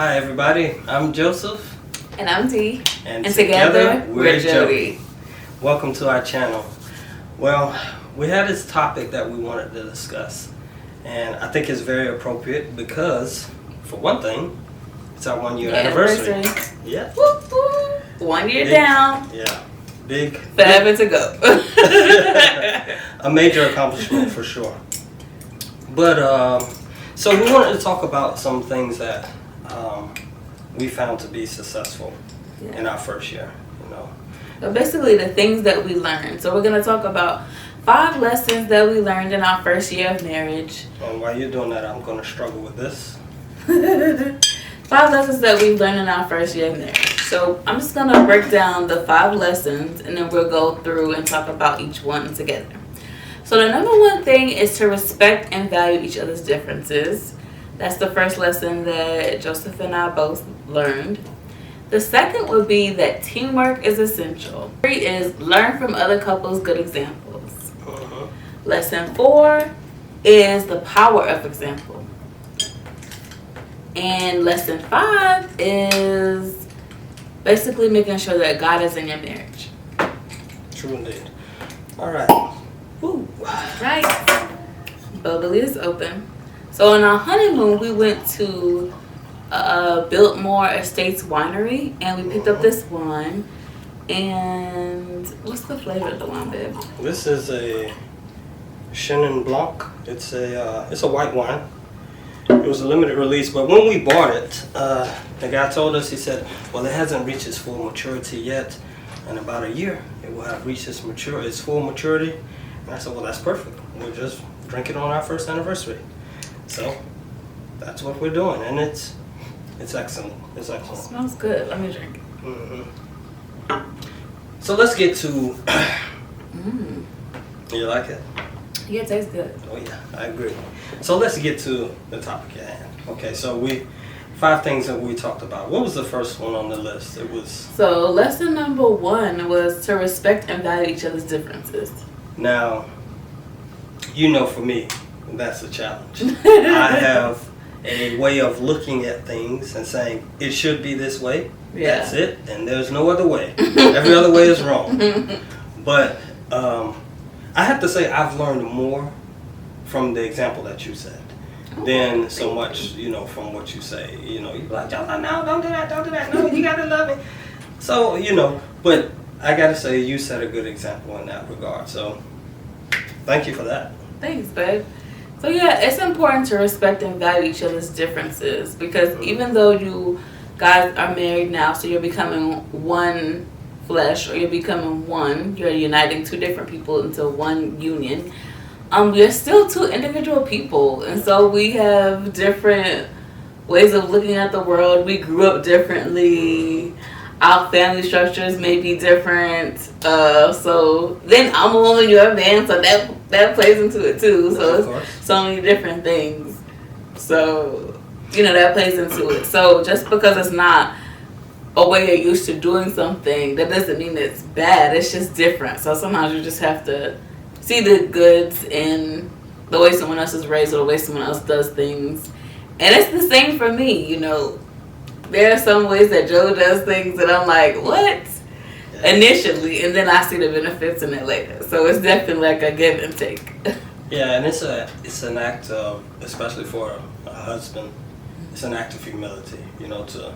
Hi everybody, I'm Joseph. And I'm Dee. And together we're Jody. Welcome to our channel. Well, we had this topic that we wanted to discuss. And I think it's very appropriate because, for one thing, it's our 1 year anniversary. Yeah. Woo, woo. 1 year down. Yeah. Big. Forever to go. A major accomplishment for sure. But, so we wanted to talk about some things that we found to be successful in our first year, you know. So basically the things that we learned. So we're going to talk about 5 lessons that we learned in our first year of marriage. And while you're doing that, I'm going to struggle with this. 5 lessons that we learned in our first year of marriage. So I'm just going to break down the 5 lessons and then we'll go through and talk about each one together. So the number 1 thing is to respect and value each other's differences. That's the first lesson that Joseph and I both learned. The second would be that teamwork is essential. 3 is learn from other couples' good examples. Lesson 4 is the power of example. And lesson 5 is basically making sure that God is in your marriage. True indeed. All right. Woo. Right. Bubbly is open. So on our honeymoon, we went to Biltmore Estates Winery, and we picked up this wine. And what's the flavor of the wine, babe? This is a Chenin Blanc. It's a white wine. It was a limited release, but when we bought it, the guy told us, he said, well, it hasn't reached its full maturity yet. In about a year, it will have reached its full maturity. And I said, well, that's perfect. We'll just drink it on our first anniversary. So that's what we're doing, and it's excellent. It's excellent. It smells good. Let me drink. So let's get to. You like it? Yeah, it tastes good. Oh yeah, I agree. So let's get to the topic at hand. Okay, so 5 things that we talked about. What was the first one on the list? It was. So lesson number 1 was to respect and value each other's differences. Now, you know, for me, that's a challenge. I have a way of looking at things and saying it should be this way. Yeah. That's it, and there's no other way. Every other way is wrong. But I have to say I've learned more from the example that you said than so much, you know, from what you say. You know, you're like, no, don't do that. No, you gotta love it. So, you know, but I gotta say you set a good example in that regard. So, thank you for that. Thanks, babe. So yeah, it's important to respect and value each other's differences because even though you guys are married now, so you're becoming one flesh or you're becoming one, you're uniting 2 different people into one union, you're still 2 individual people. And so we have different ways of looking at the world. We grew up differently. Our family structures may be different. So then I'm a woman, you're a man, so that plays into it too. So it's so many different things. So, you know, that plays into it. So just because it's not a way you're used to doing something, that doesn't mean it's bad. It's just different. So sometimes you just have to see the goods in the way someone else is raised or the way someone else does things. And it's the same for me, you know. There are some ways that Joe does things that I'm like, what? Initially, and then I see the benefits in it later. So it's definitely like a give and take. Yeah, and it's an act of, especially for a husband, it's an act of humility, you know, to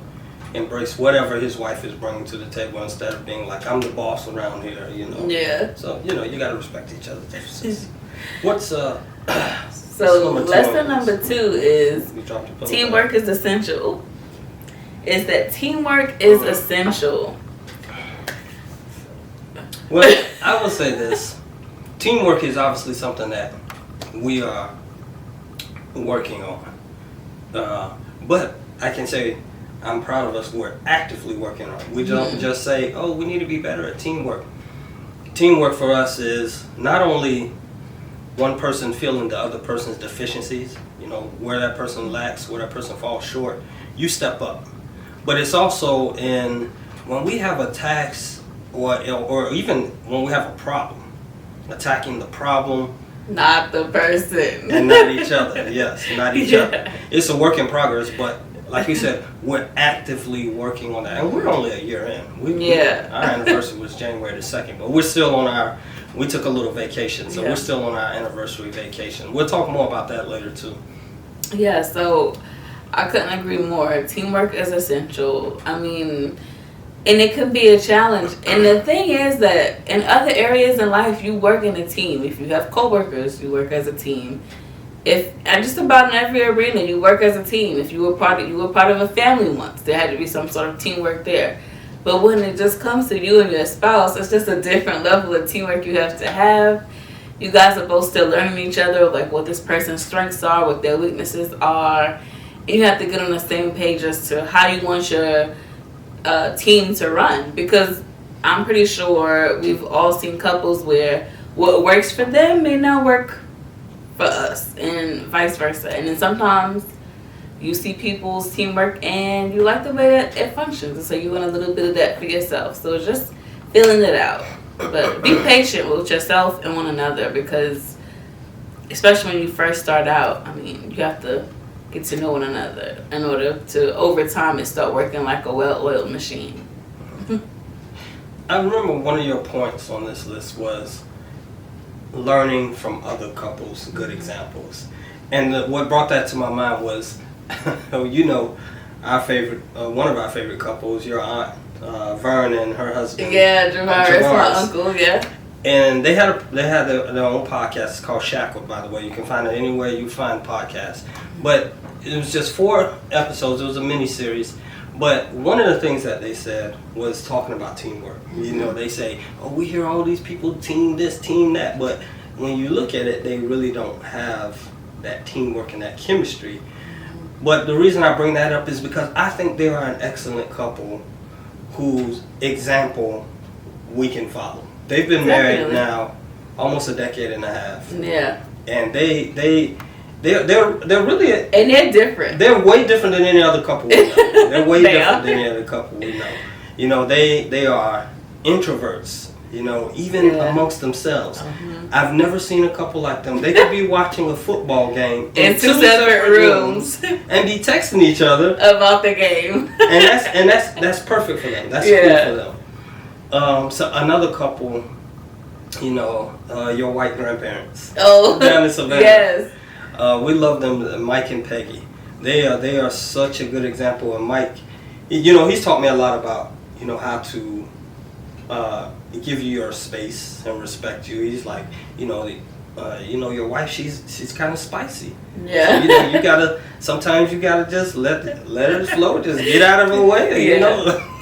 embrace whatever his wife is bringing to the table instead of being like, I'm the boss around here, you know. Yeah. So, you know, you got to respect each other's differences. What's So lesson number 2 is teamwork is essential. Is that teamwork is essential. Well, I will say this. Teamwork is obviously something that we are working on. But I can say I'm proud of us. We're actively working on it. We don't just say, oh, we need to be better at teamwork. Teamwork for us is not only one person feeling the other person's deficiencies, you know, where that person lacks, where that person falls short, you step up. But it's also in when we have attacks or even when we have a problem, attacking the problem Not the person. and not each other. Yes, not each other. It's a work in progress, but like you said, we're actively working on that, and we're only a year in. Our anniversary was January the 2nd, but we're still on we took a little vacation, so we're still on our anniversary vacation. We'll talk more about that later too. Yeah, so I couldn't agree more. Teamwork is essential. I mean, and it can be a challenge. And the thing is that in other areas in life, you work in a team. If you have coworkers, you work as a team. And just about in every arena, you work as a team. If you were part of a family once, there had to be some sort of teamwork there. But when it just comes to you and your spouse, it's just a different level of teamwork you have to have. You guys are both still learning each other, like what this person's strengths are, what their weaknesses are. And you have to get on the same page as to how you want your team to run. Because I'm pretty sure we've all seen couples where what works for them may not work for us, and vice versa. And then sometimes you see people's teamwork and you like the way that it functions, and so you want a little bit of that for yourself. So it's just filling it out. But be patient with yourself and one another, because especially when you first start out, I mean, you have to get to know one another in order to, over time, it start working like a well-oiled machine. I remember one of your points on this list was learning from other couples, good examples. And what brought that to my mind was, our favorite, one of our favorite couples, your aunt, Vern and her husband. Yeah, Javard, my uncle, yeah. And they had their own podcast. It's called Shackled, by the way. You can find it anywhere you find podcasts. But it was just 4 episodes. It was a mini-series. But one of the things that they said was talking about teamwork. They say, we hear all these people team this, team that. But when you look at it, they really don't have that teamwork and that chemistry. But the reason I bring that up is because I think they are an excellent couple whose example we can follow. They've been married now almost a decade and a half. Yeah. And they're really and they're different. They're way different than any other couple we know. They're way different than any other couple we know. They are introverts, even amongst themselves. I've never seen a couple like them. They could be watching a football game in 2 separate rooms and be texting each other about the game. and that's perfect for them. That's cool for them. So another couple, your white grandparents. Oh, down in Savannah. Yes. We love them, Mike and Peggy. They are such a good example. And Mike, he's taught me a lot about, how to give you your space and respect you. He's like, your wife, she's kind of spicy. Yeah. So, sometimes you gotta just let her flow, just get out of her way,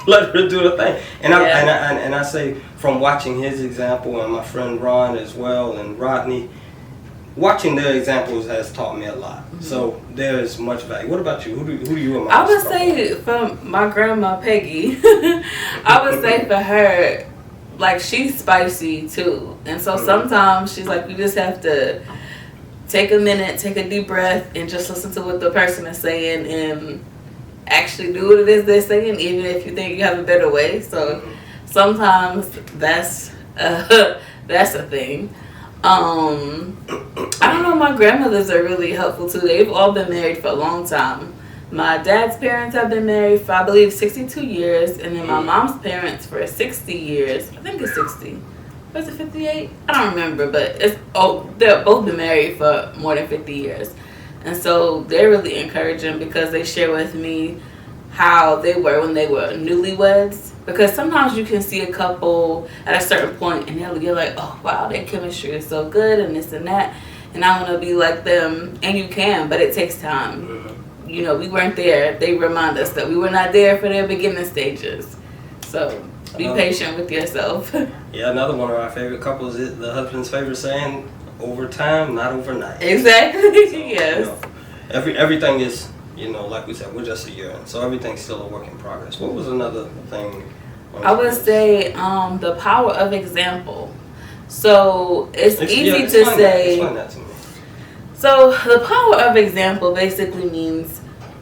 let her do the thing. And I say, from watching his example and my friend Ron as well and Rodney, watching their examples has taught me a lot. Mm-hmm. So there's much value. What about you? Who do you admire? I would say from my grandma Peggy, I would say for her, like, she's spicy too. And so sometimes she's like, you just have to take a minute, take a deep breath, and just listen to what the person is saying and actually do what it is they're saying, even if you think you have a better way. So sometimes that's a thing. I don't know, my grandmothers are really helpful too. They've all been married for a long time. My dad's parents have been married for, I believe, 62 years, and then my mom's parents for 60 years. I think it's 60. Was it 58? I don't remember, but they've both been married for more than 50 years. And so they're really encouraging because they share with me how they were when they were newlyweds. Because sometimes you can see a couple at a certain point and you're like, oh wow, their chemistry is so good and this and that, and I want to be like them. And you can, but it takes time. We weren't there. They remind us that we were not there for their beginning stages. So be patient with yourself. Yeah, another one of our favorite couples is the husband's favorite saying, over time, not overnight. Exactly. So, Yes. Everything is, like we said, we're just a year in, so everything's still a work in progress. What was another thing? I would say the power of example. So it's easy to say. Explain that to me. So the power of example basically means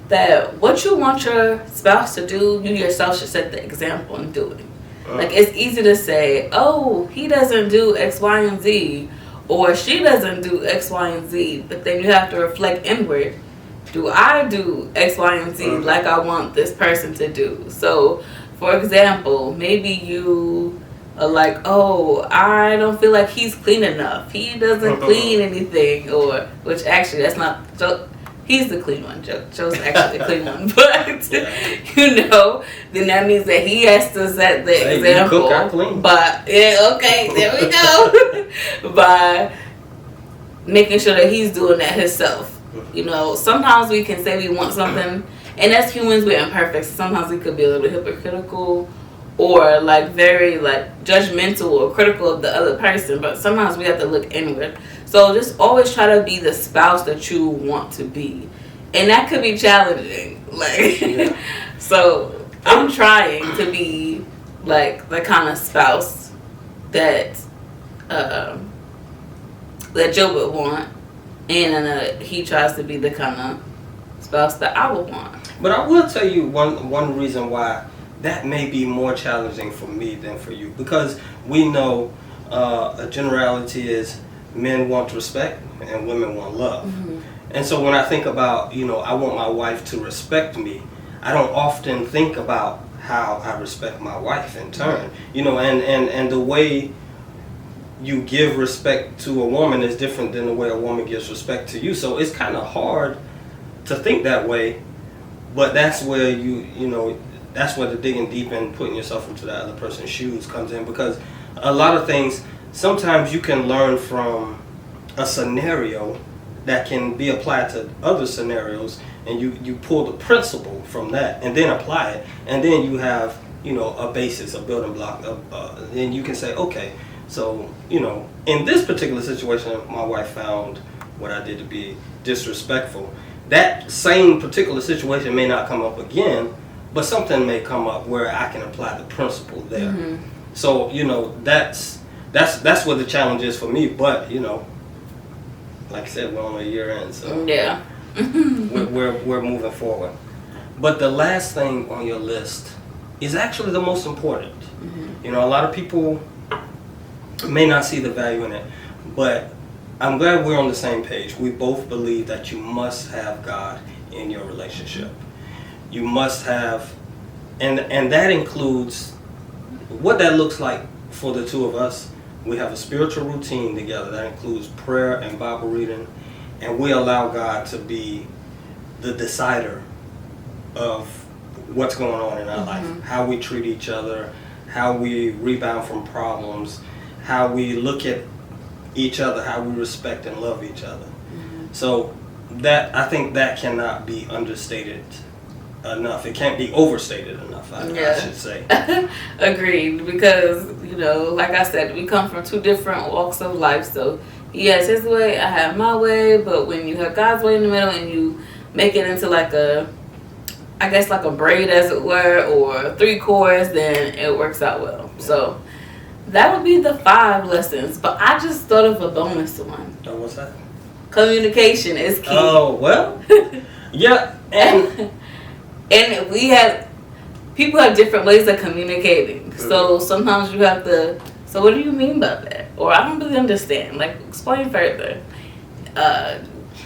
that what you want your spouse to do, you yourself should set the example in doing. Like, it's easy to say, oh, he doesn't do X, Y, and Z, or she doesn't do X, Y, and Z, but then you have to reflect inward do I do X, Y, and Z like I want this person to do? So, for example, maybe you are like, oh, I don't feel like he's clean enough. He doesn't clean anything, or which actually that's not. So, he's the clean one. Joe's actually the clean one, but you know, then that means that he has to set the example. You cook, I clean. But yeah, okay, there we go. By making sure that he's doing that himself. You know, sometimes we can say we want something, and as humans, we're imperfect. So sometimes we could be a little hypocritical, or like very like judgmental or critical of the other person. But sometimes we have to look inward. So just always try to be the spouse that you want to be, and that could be challenging. Like, so I'm trying to be like the kind of spouse that that Joe would want, and he tries to be the kind of spouse that I would want. But I will tell you one reason why that may be more challenging for me than for you, because we know a generality is men want respect and women want love. Mm-hmm. And so when I think about, you know, I want my wife to respect me, I don't often think about how I respect my wife in turn. You know, and the way you give respect to a woman is different than the way a woman gives respect to you. So it's kind of hard to think that way, but that's where you know, that's where the digging deep and putting yourself into that other person's shoes comes in, because a lot of things, sometimes you can learn from a scenario that can be applied to other scenarios, and you pull the principle from that and then apply it, and then you have, you know, a basis, a building block of, then you can say, okay, so, you know, in this particular situation, my wife found what I did to be disrespectful. That same particular situation may not come up again, but something may come up where I can apply the principle there. Mm-hmm. So, you know, that's what the challenge is for me. But, you know, like I said, we're on a year end, so yeah, we're moving forward. But the last thing on your list is actually the most important. Mm-hmm. You know, a lot of people may not see the value in it, but I'm glad we're on the same page. We both believe that you must have God in your relationship. You must have, and that includes what that looks like for the two of us. We have a spiritual routine together that includes prayer and Bible reading, and we allow God to be the decider of what's going on in our life, how we treat each other, how we rebound from problems, how we look at each other, how we respect and love each other. So that, I think that cannot be understated enough. It can't be overstated enough, I should say. Agreed, because, you know, like I said, we come from two different walks of life. So he has his way, I have my way, but when you have God's way in the middle and you make it into like a, I guess like a braid as it were, or 3 chords, then it works out well. So that would be the 5 lessons, but I just thought of a bonus one. Oh, what's that? Communication is key. Oh, well, yeah, and we have, people have different ways of communicating. So sometimes you have to, so what do you mean by that? Or I don't really understand. Like, explain further.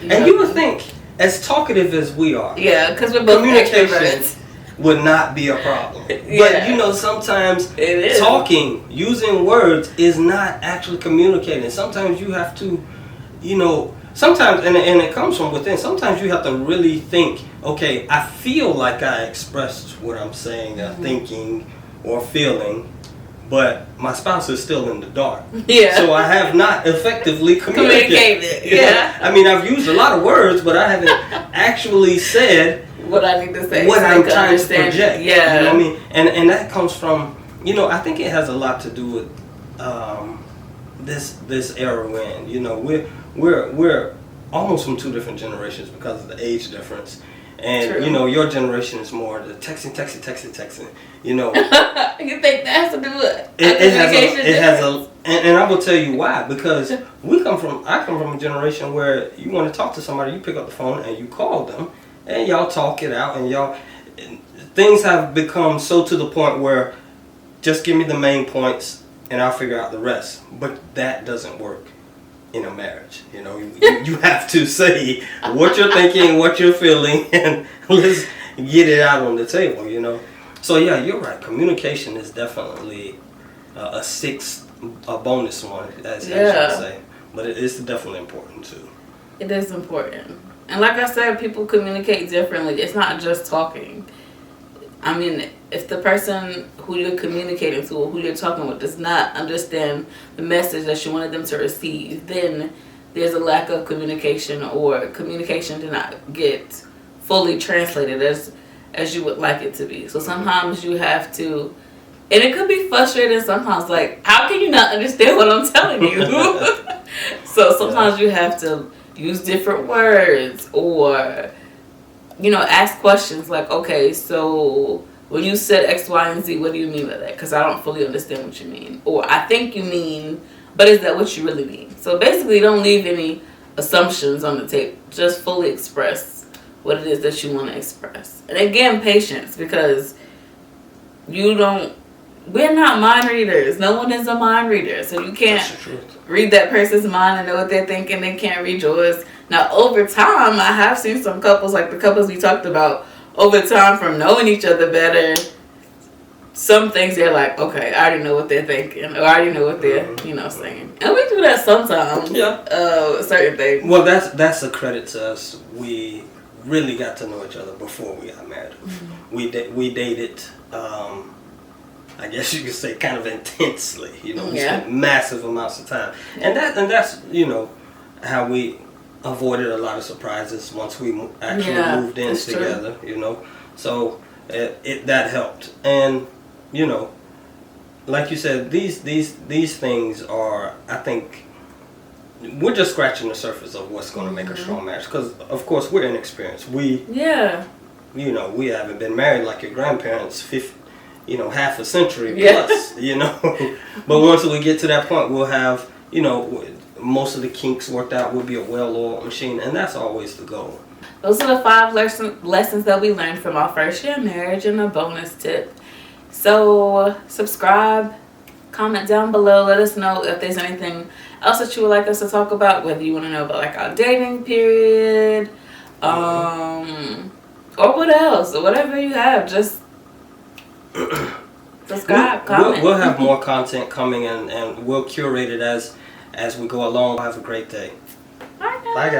You would think, as talkative as we are, because we're both extroverts, would not be a problem. But you know, sometimes talking, using words is not actually communicating. Sometimes you have to, you know, sometimes, and it comes from within, sometimes you have to really think, okay, I feel like I expressed what I'm saying, or thinking, or feeling, but my spouse is still in the dark. Yeah. So I have not effectively communicated. Yeah. I mean, I've used a lot of words, but I haven't actually said what I need to say. What I'm trying to project. Yeah. You know what I mean? And that comes from, you know, I think it has a lot to do with this era we're in. You know, we're almost from 2 different generations because of the age difference. And, True. You know, your generation is more the texting. You know. You think that has to do with it has a, and I will tell you why. Because I come from a generation where you want to talk to somebody, you pick up the phone and you call them, and y'all talk it out, and things have become so to the point where just give me the main points and I'll figure out the rest. But that doesn't work. in a marriage. You know, you have to say what you're thinking, what you're feeling, and let's get it out on the table. You know, so yeah, you're right. Communication is definitely a bonus one, as you say, but it's definitely important too. It is important, and like I said, people communicate differently. It's not just talking. I mean, if the person who you're communicating to or who you're talking with does not understand the message that you wanted them to receive, then there's a lack of communication, or communication did not get fully translated as you would like it to be. So sometimes you have to, and it could be frustrating sometimes, like, how can you not understand what I'm telling you? So sometimes you have to use different words, or ask questions like, okay, so when you said X, Y, and Z, what do you mean by that? Because I don't fully understand what you mean. Or I think you mean, but is that what you really mean? So basically, don't leave any assumptions on the table. Just fully express what it is that you want to express. And again, patience, because we're not mind readers. No one is a mind reader. So you can't read that person's mind and know what they're thinking. They can't read yours. Now, over time, I have seen some couples, like the couples we talked about, over time, from knowing each other better, some things they're like, okay, I already know what they're thinking, or I already know what they're, saying. And we do that sometimes. Yeah. Certain things. Well, that's a credit to us. We really got to know each other before we got married. Mm-hmm. We dated, I guess you could say, kind of intensely. We spent massive amounts of time, and that's how we avoided a lot of surprises once we actually moved in together. So that helped, and like you said, these things are, I think, we're just scratching the surface of what's going to make a strong marriage. Because of course we're inexperienced. We haven't been married like your grandparents half a century plus. But once we get to that point, we'll have most of the kinks worked out. We'll be a well-oiled machine, and that's always the goal. Those are the 5 lessons that we learned from our first year of marriage, and a bonus tip. So subscribe, comment down below, let us know if there's anything else that you would like us to talk about, whether you want to know about like our dating period, or what else, or whatever you have. Just subscribe, comment. We'll have more content coming, and we'll curate it as we go along. Have a great day. Bye, guys. Bye, guys.